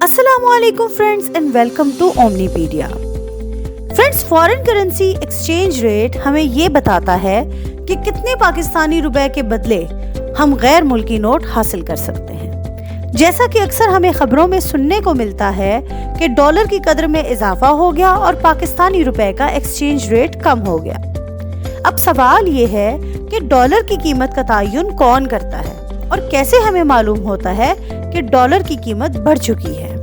अस्सलाम वालेकुम friends and welcome to Omnipedia. Friends, foreign currency exchange rate हमें ये बताता है कि कितने पाकिस्तानी रुपए के बदले हम गैर मुल्की नोट हासिल कर सकते हैं। जैसा कि अक्सर हमें खबरों में सुनने को मिलता है कि डॉलर की कदर में इजाफा हो गया और पाकिस्तानी रुपए का एक्सचेंज रेट कम हो गया। अब सवाल ये है कि डॉलर की कीमत का तयन कौन करता है और कैसे हमें मालूम होता है कि डॉलर की कीमत बढ़ चुकी है।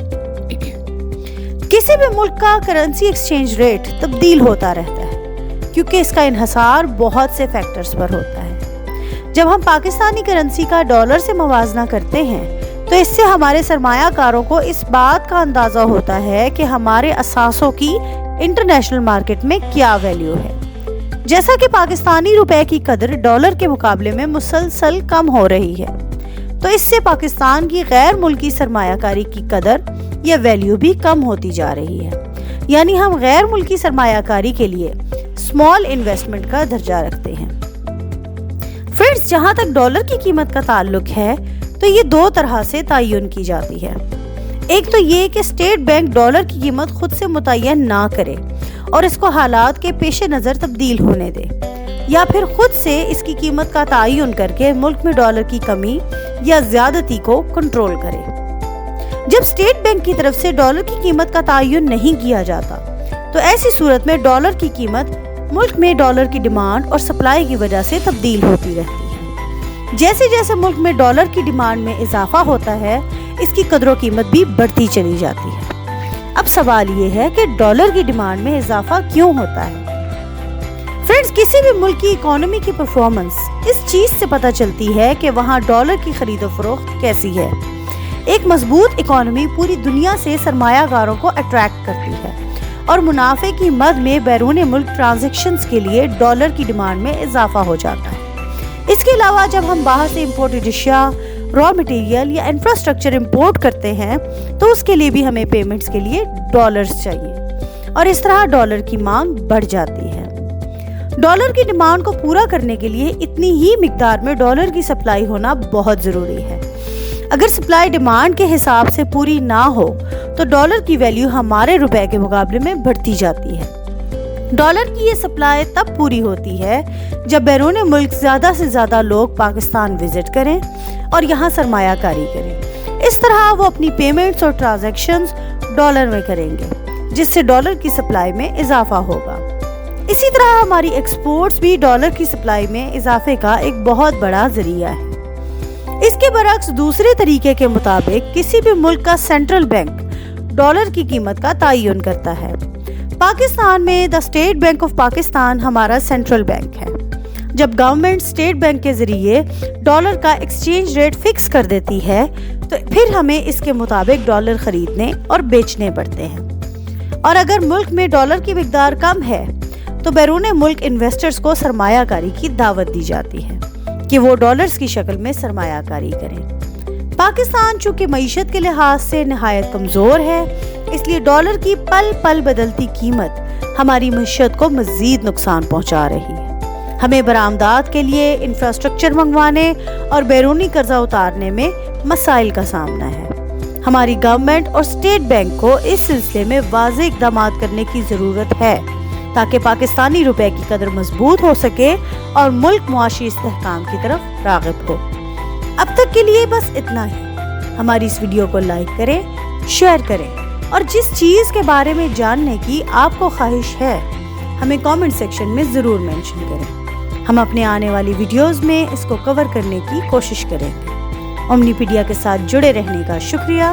किसी भी मुल्क का करेंसी एक्सचेंज रेट तब्दील होता रहता है क्योंकि इसका इन्हसार बहुत से फैक्टर्स पर होता है। जब हम पाकिस्तानी करेंसी का डॉलर से मुवाजना करते हैं तो इससे हमारे सरमायाकारों को इस बात का अंदाजा होता है कि हमारे असासों की इंटरनेशनल मार्केट में क्या वैल्यू है। जैसा कि पाकिस्तानी रुपए की कदर डॉलर के मुकाबले में मुसलसल कम हो रही है, तो इससे पाकिस्तान की गैर मुल्की सरमायाकारी की कदर या वैल्यू भी कम होती जा रही है। यानी हम गैर मुल्की सरमायाकारी के लिए स्मॉल इन्वेस्टमेंट का दर्जा रखते हैं। फ्रेंड्स, जहां तक डॉलर की कीमत का ताल्लुक है तो ये दो तरह से तयन की जाती है। एक तो ये कि स्टेट बैंक डॉलर की कीमत खुद से मुतय्यन ना करे और इसको हालात के पेश नज़र तब्दील होने दे, या फिर खुद से इसकी कीमत का तयन करके मुल्क में डॉलर की कमी या ज्यादती को कंट्रोल करे। जब स्टेट बैंक की तरफ से डॉलर की कीमत का तयन नहीं किया जाता तो ऐसी सूरत में डॉलर की कीमत मुल्क में डॉलर की डिमांड और सप्लाई की वजह से तब्दील होती रहती है। जैसे जैसे मुल्क में डॉलर की डिमांड में इजाफा होता है, इसकी कदर कीमत भी बढ़ती चली जाती है। अब सवाल ये है कि डॉलर की डिमांड में इजाफा क्यों होता है। फ्रेंड्स, किसी भी मुल्क की इकोनॉमी की परफॉर्मेंस इस चीज से पता चलती है कि वहाँ डॉलर की खरीदो फरोख्त कैसी है। एक मजबूत इकोनॉमी पूरी दुनिया से सरमायाकारों को अट्रैक्ट करती है और मुनाफे की मद में बैरून मुल्क ट्रांजैक्शंस के लिए डॉलर की डिमांड में इजाफा हो जाता है। इसके अलावा जब हम बाहर से इम्पोर्टेड अशिया, रॉ मटेरियल या इंफ्रास्ट्रक्चर इंपोर्ट करते हैं तो उसके लिए भी हमें पेमेंट्स के लिए डॉलर्स चाहिए और इस तरह डॉलर की मांग बढ़ जाती है। डॉलर की डिमांड को पूरा करने के लिए इतनी ही मिकदार में डॉलर की सप्लाई होना बहुत ज़रूरी है। अगर सप्लाई डिमांड के हिसाब से पूरी ना हो तो डॉलर की वैल्यू हमारे रुपए के मुकाबले में बढ़ती जाती है। डॉलर की ये सप्लाई तब पूरी होती है जब बैरून मुल्क ज़्यादा से ज़्यादा लोग पाकिस्तान विजिट करें और यहाँ सरमायाकारी करें। इस तरह वो अपनी पेमेंट्स और ट्रांजैक्शंस डॉलर में करेंगे, जिससे डॉलर की सप्लाई में इजाफा होगा। इसी तरह हमारी एक्सपोर्ट्स भी डॉलर की सप्लाई में इजाफे का एक बहुत बड़ा जरिया है। इसके बरक्स दूसरे तरीके के मुताबिक किसी भी मुल्क का सेंट्रल बैंक डॉलर की कीमत का तयन करता है। पाकिस्तान में the state bank of Pakistan हमारा सेंट्रल बैंक है। जब गवर्नमेंट स्टेट बैंक के जरिए डॉलर का एक्सचेंज रेट फिक्स कर देती है तो फिर हमें इसके मुताबिक डॉलर खरीदने और बेचने पड़ते हैं। और अगर मुल्क में डॉलर की मिकदार कम है तो बैरून मुल्क इन्वेस्टर्स को सरमायाकारी की दावत दी जाती है कि वो डॉलर्स की शक्ल में सरमायाकारी करें। पाकिस्तान चूंकि मईशत के लिहाज से नहायत कमज़ोर है, इसलिए डॉलर की पल पल बदलती कीमत हमारी मईशत को मज़ीद नुकसान पहुंचा रही है। हमें बरामदात के लिए इंफ्रास्ट्रक्चर मंगवाने और बैरूनी कर्जा उतारने में मसाइल का सामना है। हमारी गवर्नमेंट और स्टेट बैंक को इस सिलसिले में वाज़ेह इक़दामात करने की ज़रूरत है ताकि पाकिस्तानी रुपए की कदर मजबूत हो सके और मुल्क मुआशी इस्तेहकाम की तरफ राग़िब हो। अब तक के लिए बस इतना ही। हमारी इस वीडियो को लाइक करें, शेयर करें और जिस चीज़ के बारे में जानने की आपको ख्वाहिश है हमें कमेंट सेक्शन में ज़रूर मेंशन करें। हम अपने आने वाली वीडियोस में इसको कवर करने की कोशिश करेंगे। ओमनीपीडिया के साथ जुड़े रहने का शुक्रिया।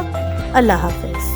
अल्लाह हाफ़िज़।